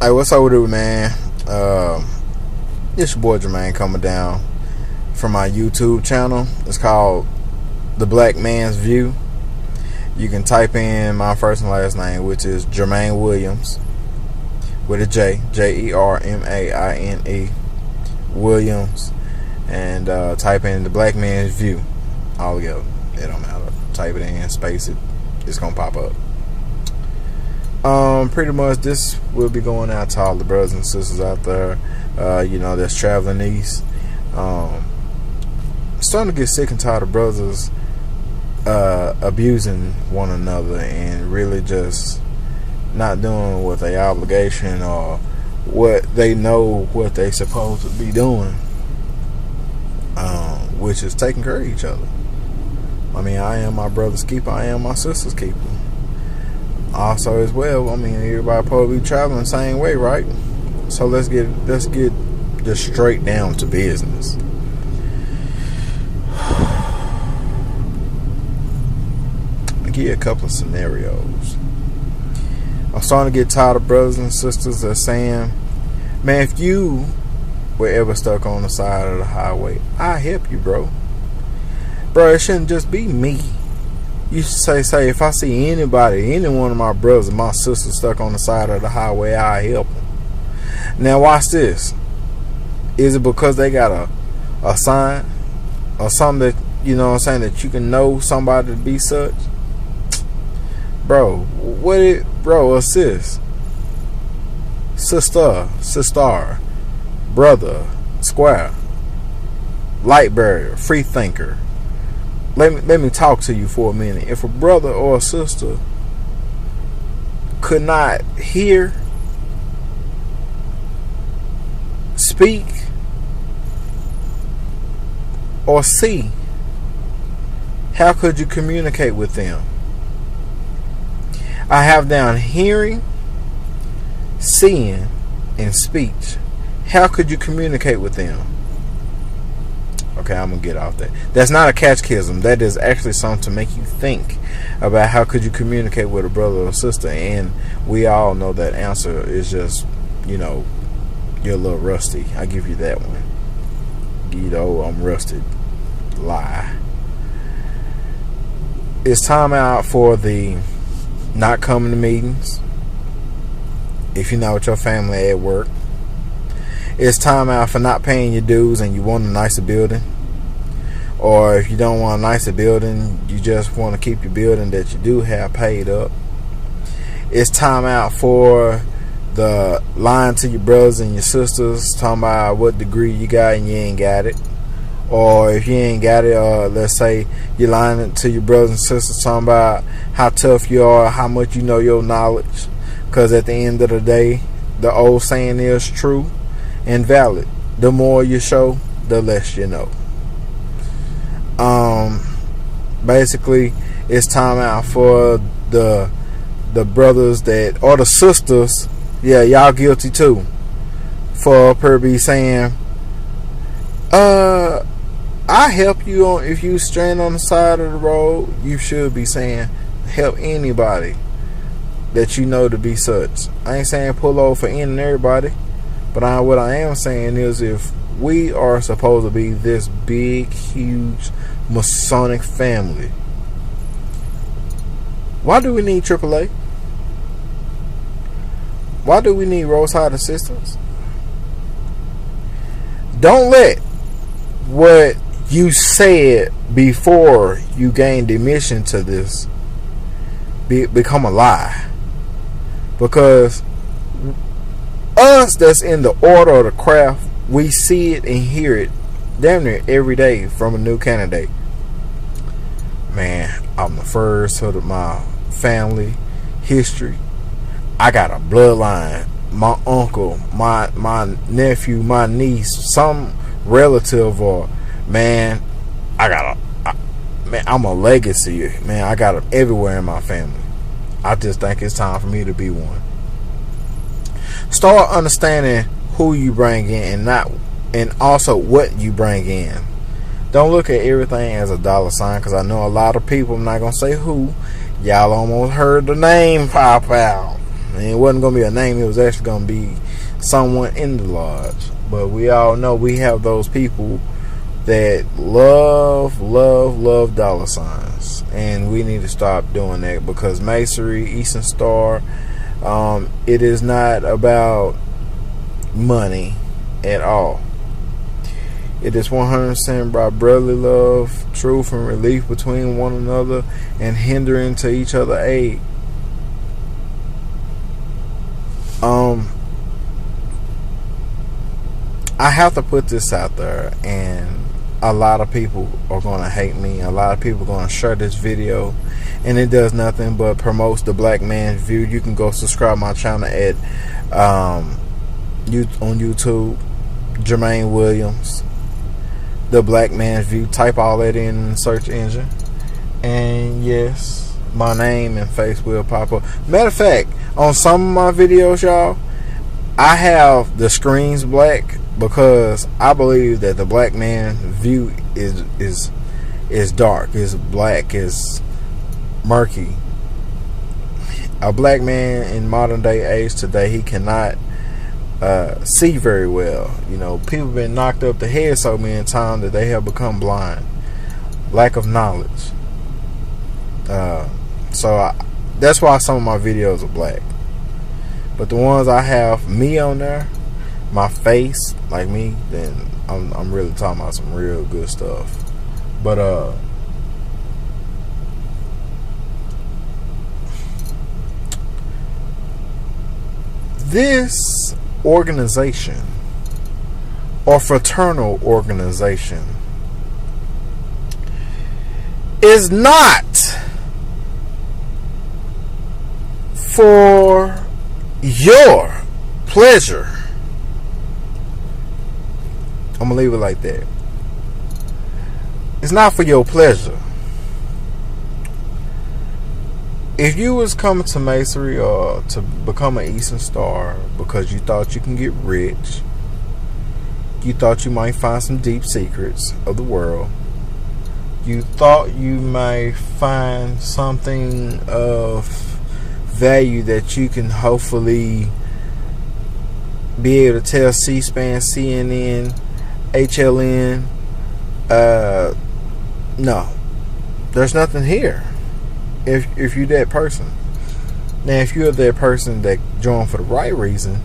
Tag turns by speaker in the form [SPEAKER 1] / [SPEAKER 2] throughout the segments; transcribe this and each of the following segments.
[SPEAKER 1] Hey, what's up with it, man? It's your boy Jermaine coming down from my YouTube channel. It's called The Black Man's View. You can type in my first and last name, which is Jermaine Williams with a J, Jermaine Williams, and type in The Black Man's View all together. It don't matter. Type it in, space it, it's gonna pop up. Pretty much this will be going out to all the brothers and sisters out there, that's traveling east. Starting to get sick and tired of brothers abusing one another and really just not doing what they obligation or what they know what they supposed to be doing, which is taking care of each other. I mean, I am my brother's keeper, I am my sister's keeper. Also, as well, I mean, everybody probably be traveling the same way, right? So let's get just straight down to business. I'll give you a couple of scenarios. I'm starting to get tired of brothers and sisters that are saying, man, if you were ever stuck on the side of the highway, I'll help you, bro. Bro, it shouldn't just be me. You should say, if I see anybody, any one of my brothers and my sisters stuck on the side of the highway, I help them. Now watch this. Is it because they got a sign or something that, you know what I'm saying, that you can know somebody to be such? Bro, assist. Sister, brother, square, light barrier, free thinker. Let me talk to you for a minute. If a brother or a sister could not hear, speak, or see, how could you communicate with them? I have down hearing, seeing, and speech. How could you communicate with them? Okay, I'm gonna get off that. That's not a catechism. That is actually something to make you think about how could you communicate with a brother or sister. And we all know that answer is just, you're a little rusty. I give you that one. I'm rusted. Lie. It's time out for the not coming to meetings if you're not with your family at work. It's time out for not paying your dues and you want a nicer building. Or if you don't want a nicer building, you just want to keep your building that you do have paid up. It's time out for the lying to your brothers and your sisters, talking about what degree you got and you ain't got it. Or if you ain't got it, let's say you're lying to your brothers and sisters, talking about how tough you are, how much you know your knowledge. Because at the end of the day, the old saying is true and valid. The more you show, the less you know. Basically, it's time out for the brothers that, or the sisters, yeah, y'all guilty too, for be saying, I help you on, if you strand on the side of the road, you should be saying help anybody that you know to be such. I ain't saying pull over for any and everybody. But what I am saying is, if we are supposed to be this big, huge masonic family, why do we need AAA? Why do we need roadside assistance? Don't let what you said before you gained admission to this become a lie. Because us that's in the order of the craft, we see it and hear it damn near every day from a new candidate. Man, I'm the first of my family history. I got a bloodline. My uncle, my nephew, my niece, some relative, or man, I'm a legacy. Man, I got them everywhere in my family. I just think it's time for me to be one. Start understanding who you bring in and also what you bring in. Don't look at everything as a dollar sign, because I know a lot of people, I'm not going to say who, y'all almost heard the name pop out. And it wasn't going to be a name. It was actually going to be someone in the lodge. But we all know we have those people that love dollar signs. And we need to stop doing that, because Masonry, Eastern Star, it is not about money at all. It is 100% about brotherly love, truth, and relief between one another, and hindering to each other aid. I have to put this out there, and a lot of people are going to hate me. A lot of people are going to share this video, and it does nothing but promotes the black man's view. You can go subscribe my channel at on YouTube, Jermaine Williams, the black man's view. Type all that in the search engine, and yes, my name and face will pop up. Matter of fact, on some of my videos, y'all, I have the screens black, because I believe that the black man's view is dark, is black, is murky. A black man in modern day age today, he cannot see very well. You know, people have been knocked up the head so many times that they have become blind. Lack of knowledge. That's why some of my videos are black. But the ones I have me on there, my face, like me, then I'm really talking about some real good stuff. But this organization, or fraternal organization, is not for your pleasure. I'm gonna leave it like that. It's not for your pleasure. If you was coming to Masonry or to become an Eastern Star because you thought you can get rich, you thought you might find some deep secrets of the world, you thought you might find something of value that you can hopefully be able to tell C-SPAN, CNN, HLN, no, there's nothing here. If you're that person. Now, if you're that person that joined for the right reason,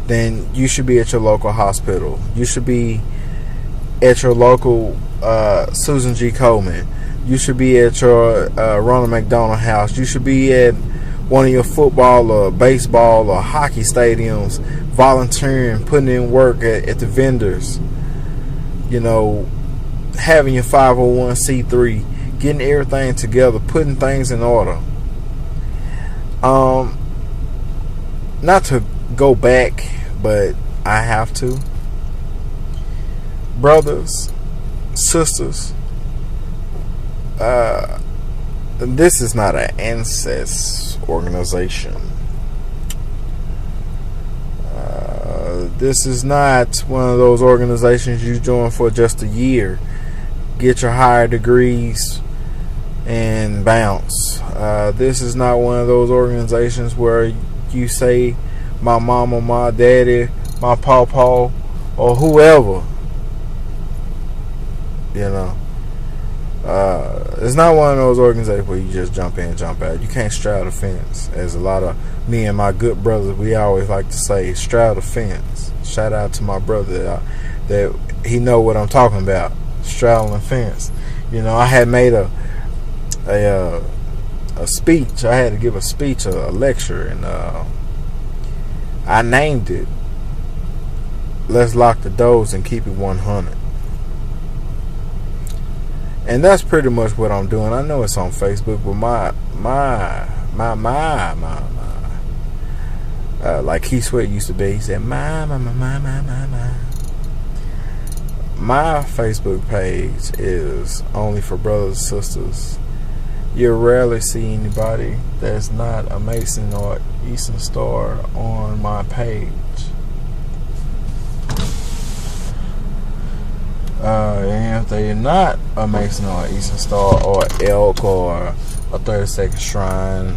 [SPEAKER 1] then you should be at your local hospital. You should be at your local Susan G. Komen. You should be at your Ronald McDonald House. You should be at one of your football or baseball or hockey stadiums, volunteering, putting in work at the vendors. You know, having your 501c3, getting everything together, putting things in order. Not to go back, but I have to. Brothers, sisters, this is not an ancest organization. This is not one of those organizations you join for just a year, get your higher degrees, and bounce. This is not one of those organizations where you say, my mama, my daddy, my pawpaw, or whoever. You know, it's not one of those organizations where you just jump in, jump out. You can't straddle the fence. As a lot of me and my good brothers, we always like to say, straddle the fence. Shout out to my brother that he know what I'm talking about. Straddling the fence. You know, I had made a speech. I had to give a speech, a lecture, and I named it "Let's Lock the Doors and Keep It 100." And that's pretty much what I'm doing. I know it's on Facebook, but like Keith Sweat used to be. He said, my Facebook page is only for brothers and sisters. You rarely see anybody that's not a Mason or Eastern Star on my page. And if they're not a Mason or Eastern Star or Elk or a 32nd Shrine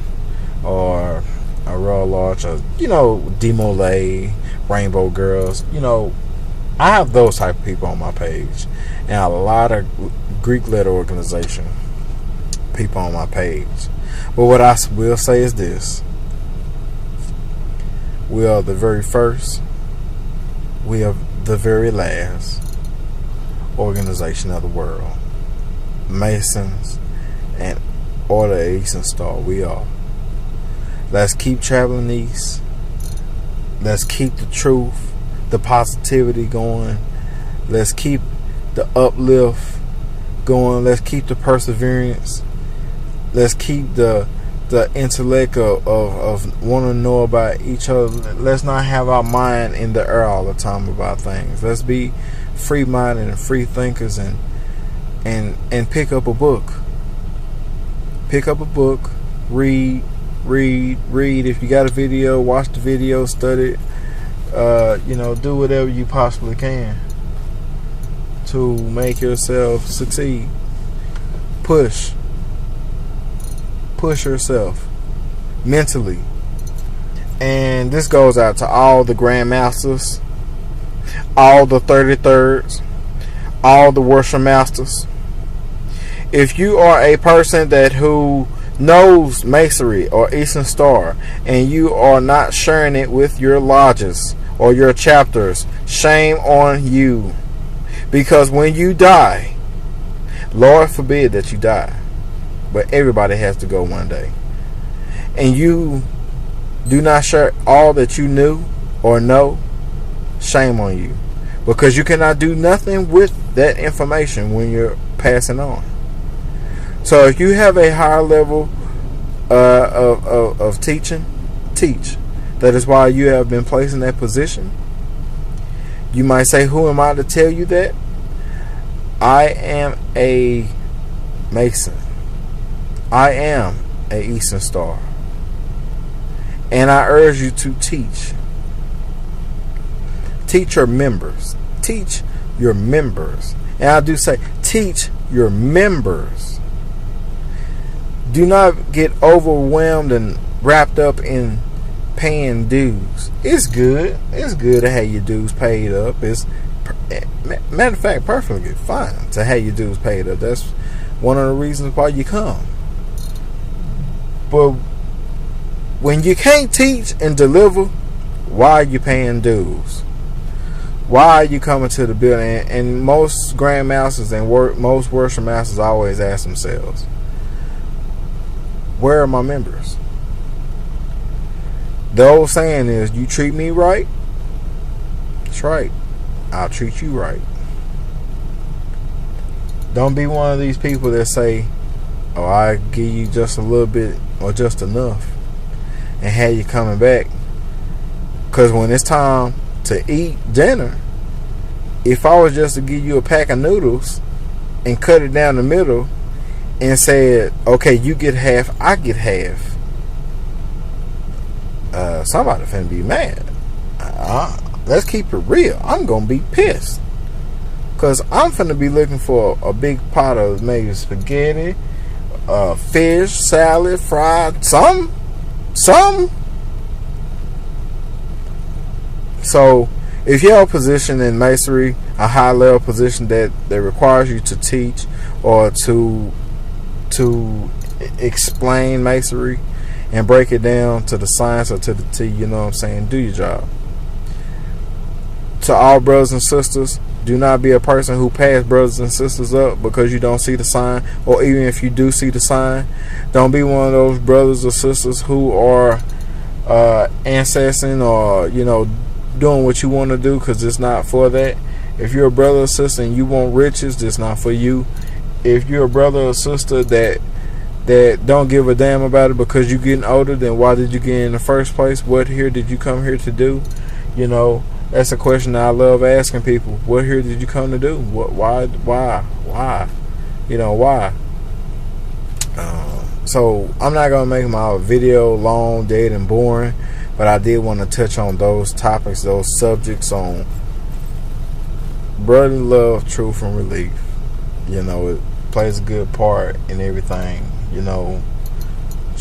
[SPEAKER 1] or a Royal Large, or, you know, Demolay, Rainbow Girls. You know, I have those type of people on my page, and a lot of Greek letter organization people on my page. But what I will say is this: we are the very first, we are the very last organization of the world. Masons and Order of Eastern Star, we are. Let's keep traveling east. Let's keep the truth, the positivity going. Let's keep the uplift going. Let's keep the perseverance. Let's keep the intellect of wanting to know about each other. Let's not have our mind in the air all the time about things. Let's be free-minded and free thinkers, and pick up a book. Pick up a book. Read. If you got a video, watch the video, study it. You know, do whatever you possibly can to make yourself succeed. Push yourself mentally. And this goes out to all the grandmasters, all the 33rds, all the worship masters. If you are a person who knows Masonry or Eastern Star, and you are not sharing it with your lodges or your chapters, shame on you. Because when you die, Lord forbid that you die, but everybody has to go one day, and you do not share all that you knew or know, shame on you. Because you cannot do nothing with that information when you're passing on. So if you have a higher level of teaching, teach. That is why you have been placed in that position. You might say, who am I to tell you that? I am a Mason. I am a Eastern Star. And I urge you to teach. Teach your members. Teach your members. And I do say, teach your members. Do not get overwhelmed and wrapped up in paying dues. It's good. It's good to have your dues paid up. It's, matter of fact, perfectly fine to have your dues paid up. That's one of the reasons why you come. But when you can't teach and deliver, why are you paying dues? Why are you coming to the building? And most grandmasters and most worship masters always ask themselves, where are my members? The old saying is, you treat me right, that's right, I'll treat you right. Don't be one of these people that say, oh, I give you just a little bit or just enough, and have you coming back. Because when it's time to eat dinner, if I was just to give you a pack of noodles and cut it down the middle and said, okay, you get half, I get half, somebody finna be mad. Let's keep it real. I'm gonna be pissed, because I'm finna be looking for a big pot of maybe spaghetti, fish, salad, fried, some. So if you're in a position in Masonry, a high level position that requires you to teach or to explain Masonry and break it down to the science or to the T, you know what I'm saying, do your job. To all brothers and sisters, do not be a person who pass brothers and sisters up because you don't see the sign, or even if you do see the sign, don't be one of those brothers or sisters who are ancestring or, you know, doing what you want to do because it's not for that. If you're a brother or sister and you want riches, it's not for you. If you're a brother or sister that don't give a damn about it because you're getting older, then why did you get in the first place? What here did you come here to do? You know, that's a question that I love asking people. What here did you come to do? What? Why? You know, why? So I'm not gonna make my video long, dead, and boring, but I did want to touch on those topics, those subjects on brotherly love, truth, and relief. You know, it plays a good part in everything. You know,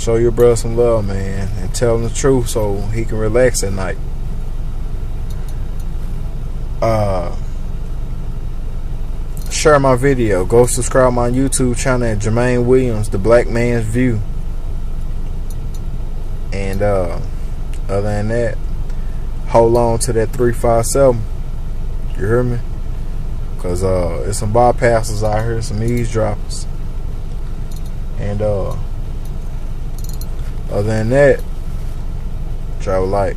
[SPEAKER 1] Show your brother some love, man, and tell him the truth so he can relax at night. Share my video. Go subscribe my YouTube channel at Jermaine Williams, The Black Man's View. And other than that, hold on to that 357. You hear me? Cause there's some bypassers out here, some eavesdroppers. And other than that, travel light.